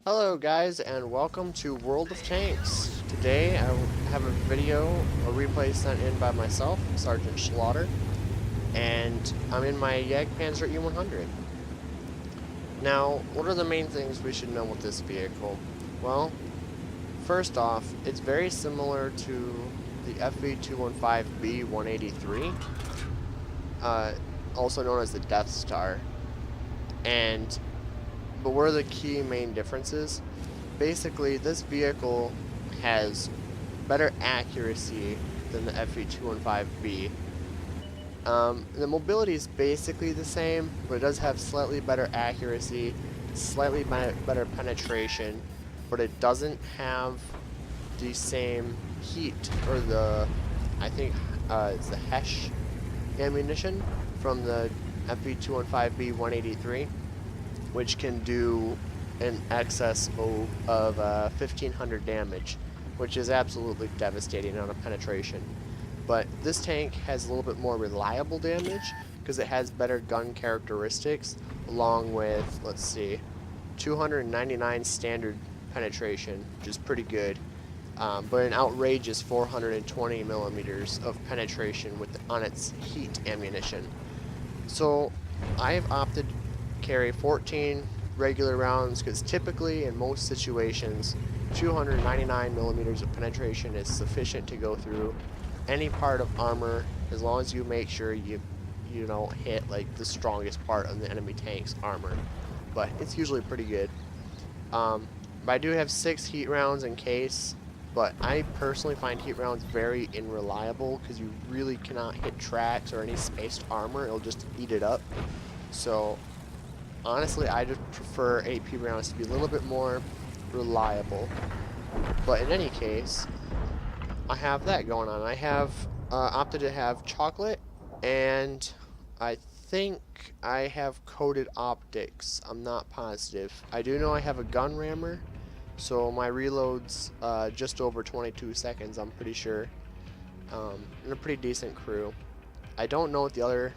Hello guys and welcome to World of Tanks. Today I have a video, a replay sent in by myself, Sergeant Schlaughter, and I'm in my Jagdpanzer E100. Now, what are the main things we should know with this vehicle? Well, first off, it's very similar to the FV215B 183, also known as the Death Star, but what are the key main differences? Basically, this vehicle has better accuracy than the FV215B. The mobility is basically the same, but it does have slightly better accuracy, slightly better penetration, but it doesn't have the same heat, or I think it's the HESH ammunition from the FV215B 183. Which can do in excess of 1500 damage, which is absolutely devastating on a penetration. But this tank has a little bit more reliable damage because it has better gun characteristics, along with, let's see, 299 standard penetration, which is pretty good, but an outrageous 420 millimeters of penetration on its heat ammunition. So I've opted carry 14 regular rounds because typically in most situations 299 millimeters of penetration is sufficient to go through any part of armor, as long as you make sure you don't hit like the strongest part of the enemy tank's armor, but it's usually pretty good. But I do have 6 heat rounds in case, but I personally find heat rounds very unreliable because you really cannot hit tracks or any spaced armor. It'll just eat it up. So honestly, I just prefer AP rounds to be a little bit more reliable. But in any case, I have that going on. I have opted to have chocolate, and I think I have coated optics. I'm not positive. I do know I have a gun rammer, so my reload's just over 22 seconds, I'm pretty sure. And a pretty decent crew. I don't know what the other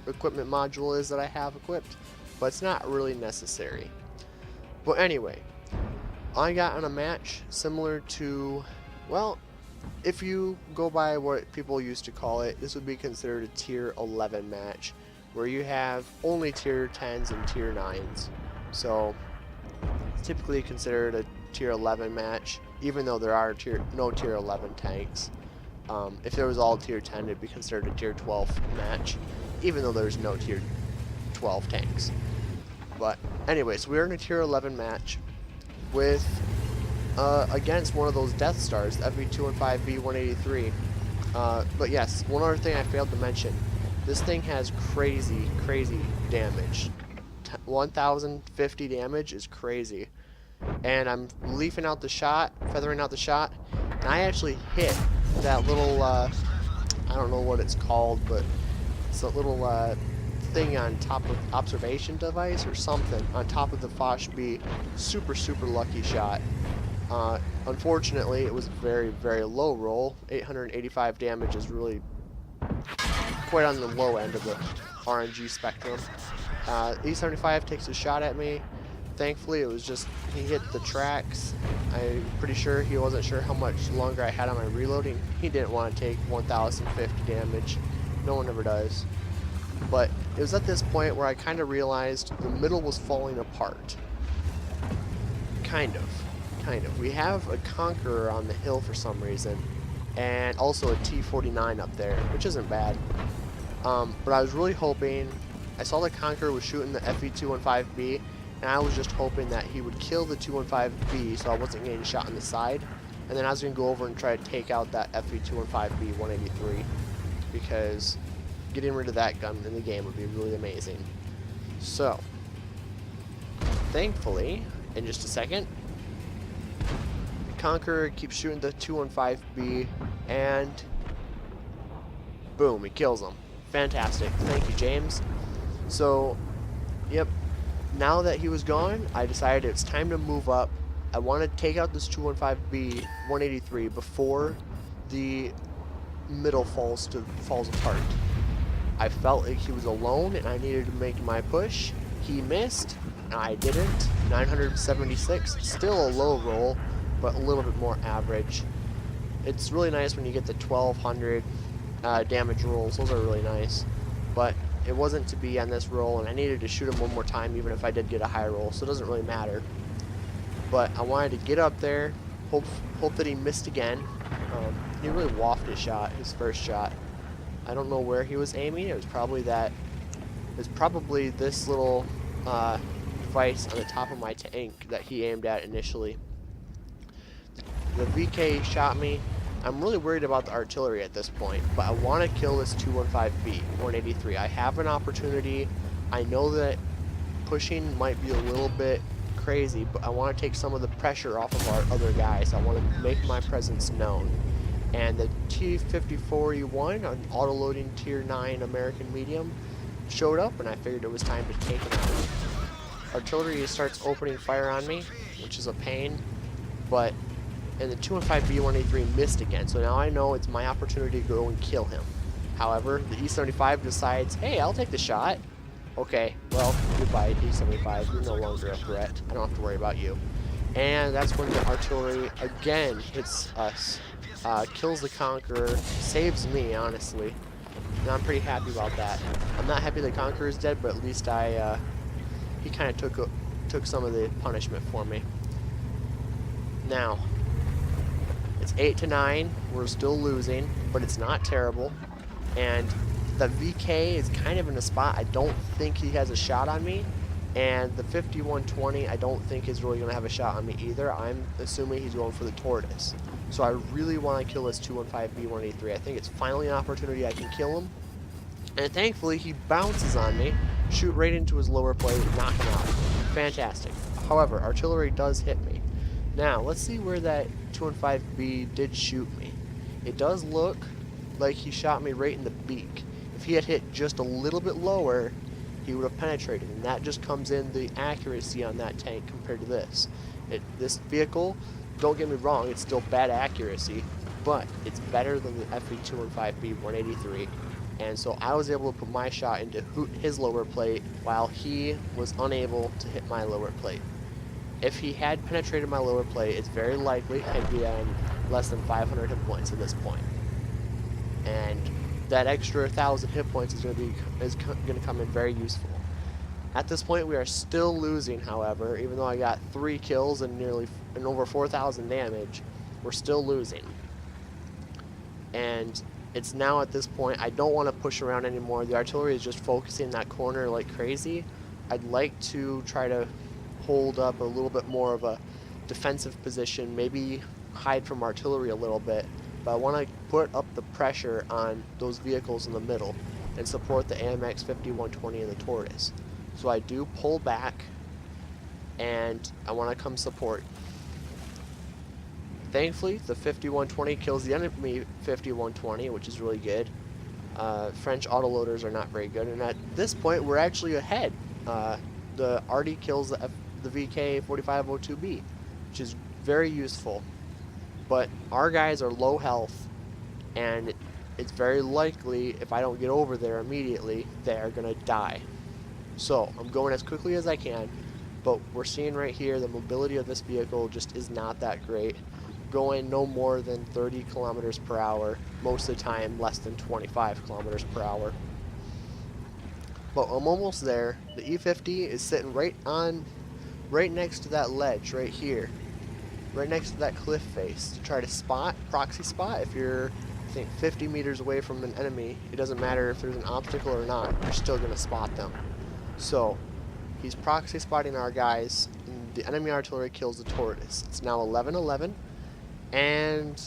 equipment module is that I have equipped, but it's not really necessary. But anyway, I got on a match similar to, well, if you go by what people used to call it, this would be considered a tier 11 match, where you have only tier 10s and tier 9s. So it's typically considered a tier 11 match, even though there are no tier 11 tanks. If there was all tier 10, it'd be considered a tier 12 match, even though there's no tier 12 tanks. But anyways, we're in a tier 11 match with against one of those Death Stars, the FV215B 183. But yes, one other thing I failed to mention: this thing has crazy damage. 1050 damage is crazy. And I'm leafing out the shot, feathering out the shot, and I actually hit that little I don't know what it's called, but it's a little thing on top of observation device or something on top of the Foch B. Super lucky shot. Unfortunately, it was a very low roll. 885 damage is really quite on the low end of the RNG spectrum. E75 takes a shot at me. Thankfully, it was just, he hit the tracks. I'm pretty sure he wasn't sure how much longer I had on my reloading. He didn't want to take 1050 damage. No one ever does. But it was at this point where I kind of realized the middle was falling apart. Kind of. We have a Conqueror on the hill for some reason, and also a T-49 up there, which isn't bad. But I was really hoping, I saw the Conqueror was shooting the FV215B, and I was just hoping that he would kill the 215B so I wasn't getting shot on the side. And then I was going to go over and try to take out that FV215B 183, because getting rid of that gun in the game would be really amazing. So, thankfully, in just a second, Conqueror keeps shooting the 215B, and boom, he kills him. Fantastic. Thank you, James. So, yep. Now that he was gone, I decided it's time to move up. I want to take out this 215B 183 before the middle falls apart. I felt like he was alone and I needed to make my push. He missed, I didn't. 976, still a low roll, but a little bit more average. It's really nice when you get the 1200 damage rolls. Those are really nice. But it wasn't to be on this roll, and I needed to shoot him one more time even if I did get a high roll, so it doesn't really matter. But I wanted to get up there, hope that he missed again. He really waffed his shot, his first shot. I don't know where he was aiming. It was probably this little device on the top of my tank that he aimed at initially. The VK shot me. I'm really worried about the artillery at this point, but I want to kill this 215B, 183. I have an opportunity. I know that pushing might be a little bit crazy, but I want to take some of the pressure off of our other guys. I want to make my presence known. And the T-54E1, an auto-loading Tier 9 American medium, showed up, and I figured it was time to take it out. Artillery starts opening fire on me, which is a pain, but and the 215B183 missed again, so now I know it's my opportunity to go and kill him. However, the E75 decides, hey, I'll take the shot. Okay, well, goodbye, E75. You're no longer a threat. I don't have to worry about you. And that's when the artillery again hits us. Kills the Conqueror, saves me, honestly. And I'm pretty happy about that. I'm not happy the Conqueror is dead, but at least he kind of took some of the punishment for me. Now, it's 8-9. We're still losing, but it's not terrible. And the VK is kind of in a spot I don't think he has a shot on me. And the 5120 I don't think is really going to have a shot on me either. I'm assuming he's going for the Tortoise. So I really want to kill this 215B183. I think it's finally an opportunity I can kill him. And thankfully he bounces on me, shoot right into his lower plate, knock him out. Fantastic. However, artillery does hit me. Now, let's see where that 215B did shoot me. It does look like he shot me right in the beak. If he had hit just a little bit lower, he would have penetrated, and that just comes in the accuracy on that tank compared to this. This vehicle, don't get me wrong, it's still bad accuracy, but it's better than the FE215B183, and so I was able to put my shot into his lower plate while he was unable to hit my lower plate. If he had penetrated my lower plate, it's very likely I'd be on less than 500 hit points at this point. And that extra 1,000 hit points is going to come in very useful. At this point, we are still losing, however, even though I got 3 kills and over 4,000 damage, we're still losing. And it's now at this point, I don't want to push around anymore. The artillery is just focusing that corner like crazy. I'd like to try to hold up a little bit more of a defensive position, maybe hide from artillery a little bit, but I want to put up the pressure on those vehicles in the middle and support the AMX 5120 and the Tortoise. So I do pull back and I want to come support. Thankfully, the 5120 kills the enemy 5120, which is really good. French autoloaders are not very good, and at this point we're actually ahead. The Arty kills the VK 4502B, which is very useful. But our guys are low health, and it's very likely if I don't get over there immediately, they are going to die. So I'm going as quickly as I can, but we're seeing right here the mobility of this vehicle just is not that great. Going no more than 30 kilometers per hour, most of the time less than 25 kilometers per hour. But I'm almost there. The E50 is sitting right next to that ledge right here, right next to that cliff face to try to proxy spot. If you're, I think, 50 meters away from an enemy, it doesn't matter if there's an obstacle or not, you're still going to spot them. So he's proxy spotting our guys, and the enemy artillery kills the Tortoise. It's now 11-11, and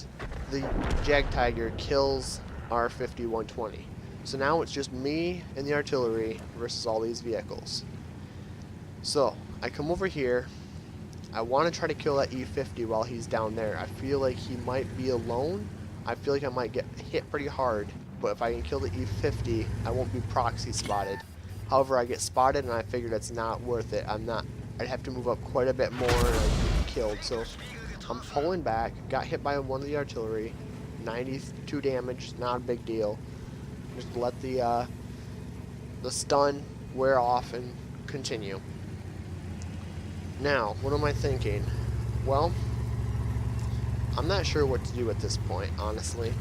the Jag Tiger kills our 5120. So now it's just me and the artillery versus all these vehicles. So I come over here. I want to try to kill that E50 while he's down there. I feel like he might be alone. I feel like I might get hit pretty hard, but if I can kill the E50, I won't be proxy spotted. However, I get spotted and I figured it's not worth it. I'd have to move up quite a bit more and I'd be killed. So I'm pulling back, got hit by one of the artillery, 92 damage, not a big deal. Just let the stun wear off and continue. Now, what am I thinking? Well, I'm not sure what to do at this point, honestly.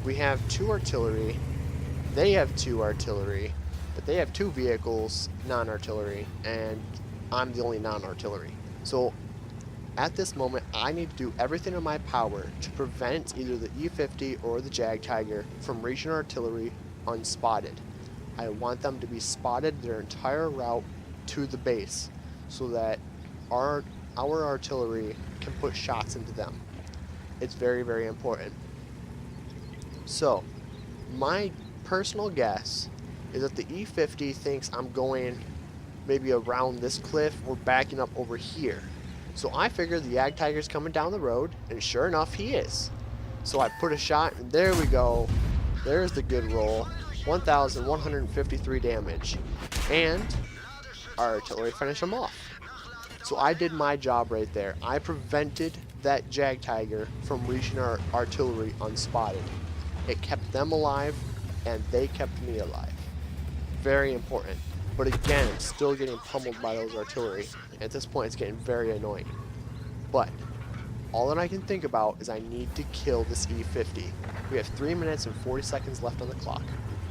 We have 2 artillery, they have 2 artillery, but they have 2 vehicles, non-artillery, and I'm the only non-artillery. So at this moment, I need to do everything in my power to prevent either the E-50 or the Jag Tiger from reaching artillery unspotted. I want them to be spotted their entire route to the base so that our artillery can put shots into them. It's very, very important. So, my personal guess is that the E-50 thinks I'm going maybe around this cliff or backing up over here. So I figured the Ag Tiger's coming down the road, and sure enough, he is. So I put a shot, and there we go. There's the good roll. 1,153 damage. And our artillery finished him off. So I did my job right there. I prevented that Jag Tiger from reaching our artillery unspotted. It kept them alive, and they kept me alive. Very important. But again, it's still getting pummeled by those artillery. At this point, it's getting very annoying. But all that I can think about is I need to kill this E-50. We have 3 minutes and 40 seconds left on the clock.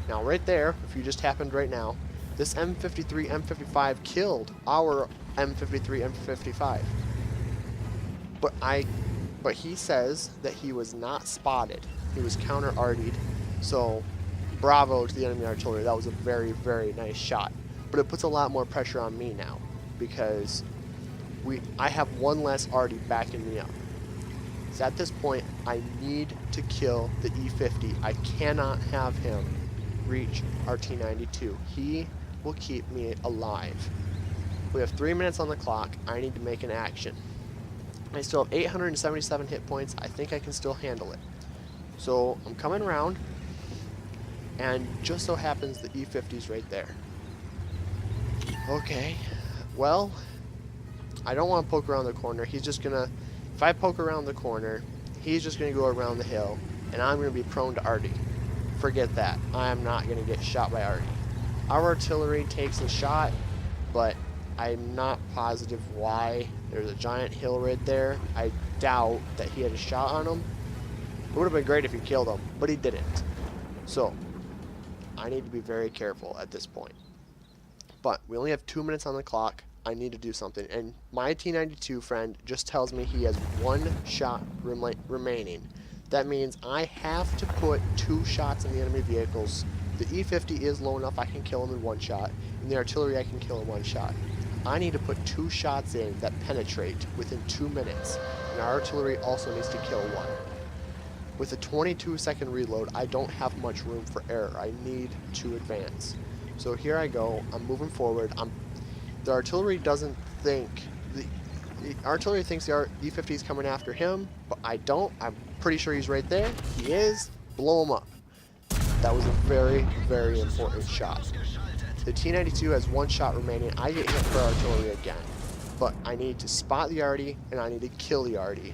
Now right there, if you just happened right now, this M53, M55 killed our M53, M55. But he says that he was not spotted. He was counter-artied. So bravo to the enemy artillery. That was a very, very nice shot. But it puts a lot more pressure on me now because I have one less arty backing me up. So at this point, I need to kill the E-50. I cannot have him reach our T-92. He will keep me alive. We have 3 minutes on the clock. I need to make an action. I still have 877 hit points. I think I can still handle it. So I'm coming around, and just so happens the E-50's right there. Okay, well, I don't want to poke around the corner. He's just gonna, if I poke around the corner, he's just gonna go around the hill, and I'm gonna be prone to arty. Forget that. I am not gonna get shot by arty. Our artillery takes a shot, but I'm not positive why. There's a giant hill right there. I doubt that he had a shot on him. It would have been great if he killed him, but he didn't. So, I need to be very careful at this point. But we only have 2 minutes on the clock. I need to do something. And my T-92 friend just tells me he has 1 shot remaining. That means I have to put 2 shots in the enemy vehicles. The E-50 is low enough I can kill him in 1 shot. And the artillery I can kill in 1 shot. I need to put 2 shots in that penetrate within 2 minutes. And our artillery also needs to kill 1. With a 22-second reload, I don't have much room for error. I need to advance. So here I go. I'm moving forward. The artillery doesn't think... The artillery thinks the E-50 is coming after him, but I don't. I'm pretty sure he's right there. He is. Blow him up. That was a very, very important shot. The T-92 has 1 shot remaining. I get hit for artillery again. But I need to spot the arty, and I need to kill the arty.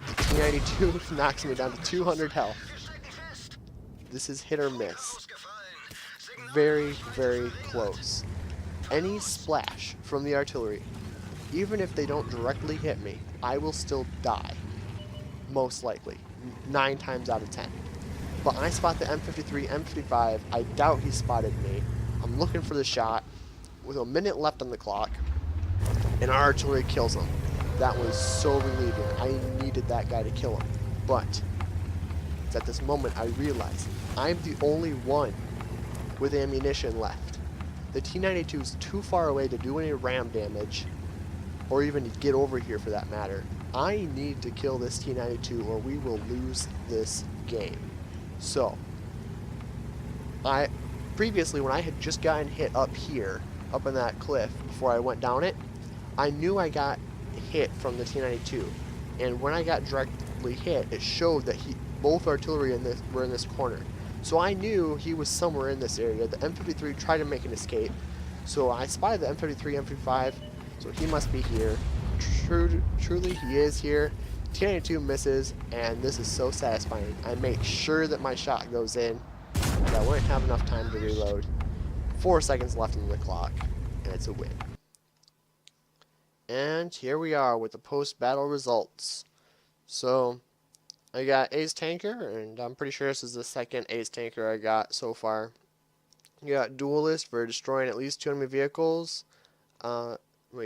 The T-92 knocks me down to 200 health. This is hit or miss. Very, very close. Any splash from the artillery, even if they don't directly hit me, I will still die. Most likely. 9 times out of 10. But I spot the M53, M55. I doubt he spotted me. I'm looking for the shot with a minute left on the clock, and our artillery kills him. That was so relieving. I needed that guy to kill him. But it's at this moment I realize I'm the only one with ammunition left. The T-92 is too far away to do any ram damage, or even to get over here for that matter. I need to kill this T-92 or we will lose this game. So, previously when I had just gotten hit up here, up in that cliff, before I went down it, I knew I got hit from the T-92, and when I got directly hit, it showed that both artillery were in this corner. So I knew he was somewhere in this area. The M53 tried to make an escape, so I spied the M53, M55, so he must be here. Truly, he is here. T-92 misses, and this is so satisfying. I make sure that my shot goes in, but I wouldn't have enough time to reload. 4 seconds left on the clock, and it's a win. And here we are with the post-battle results. So, I got Ace Tanker, and I'm pretty sure this is the second Ace Tanker I got so far. You got Duelist for destroying at least 2 enemy vehicles.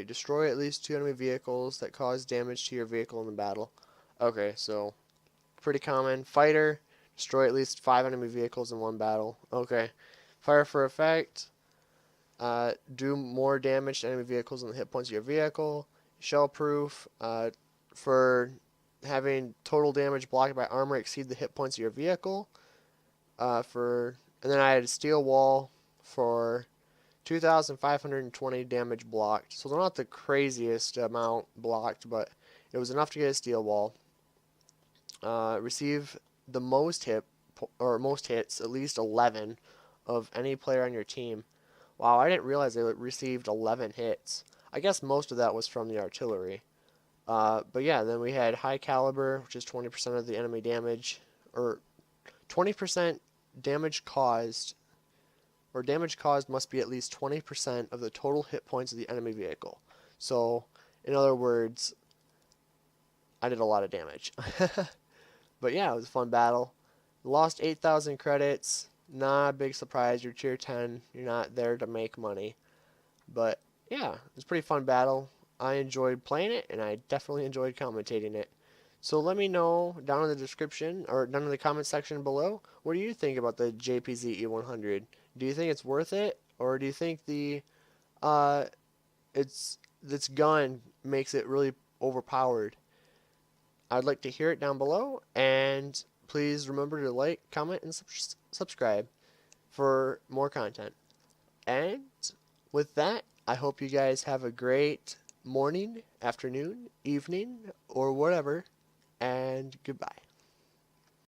Destroy at least 2 enemy vehicles that cause damage to your vehicle in the battle. Okay, so pretty common. Fighter, destroy at least 5 enemy vehicles in one battle. Okay. Fire for effect, do more damage to enemy vehicles than the hit points of your vehicle. Shellproof, for having total damage blocked by armor exceed the hit points of your vehicle. And then I had Steel Wall for 2,520 damage blocked. So they're not the craziest amount blocked, but it was enough to get a Steel Wall. Receive the most hits, at least 11 of any player on your team. Wow, I didn't realize they received 11 hits. I guess most of that was from the artillery. But yeah, then we had high caliber, which is 20% of the enemy damage, or 20% damage caused, or damage caused must be at least 20% of the total hit points of the enemy vehicle. So, in other words, I did a lot of damage. But yeah, it was a fun battle. Lost 8,000 credits. Not a big surprise. You're tier 10. You're not there to make money. But yeah, it was a pretty fun battle. I enjoyed playing it, and I definitely enjoyed commentating it. So let me know down in the description, or down in the comment section below, what do you think about the JPZ E100? Do you think it's worth it, or do you think uh its gun makes it really overpowered? I'd like to hear it down below, and please remember to like, comment, and subscribe for more content. And with that, I hope you guys have a great morning, afternoon, evening, or whatever, and goodbye.